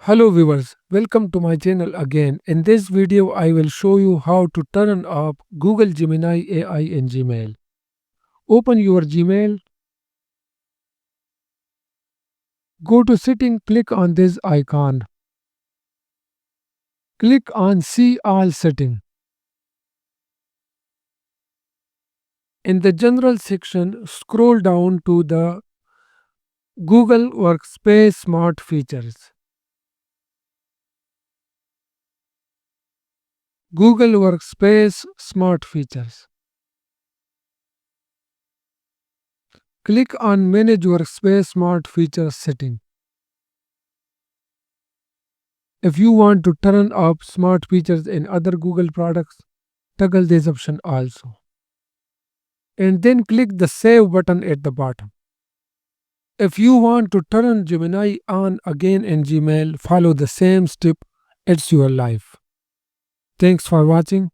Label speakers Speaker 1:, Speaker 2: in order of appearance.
Speaker 1: Hello viewers, welcome to my channel again. In this video, I will show you how to turn up Google Gemini AI in Gmail. Open your Gmail, go to Setting, click on this icon. Click on See All Setting. In the General section, scroll down to the Google Workspace Smart Features. Google Workspace Smart Features. Click on Manage Workspace Smart Features setting. If you want to turn up smart features in other Google products, toggle this option also. And then click the Save button at the bottom. If you want to turn Gemini on again in Gmail, follow the same step. It's your life. Thanks for watching.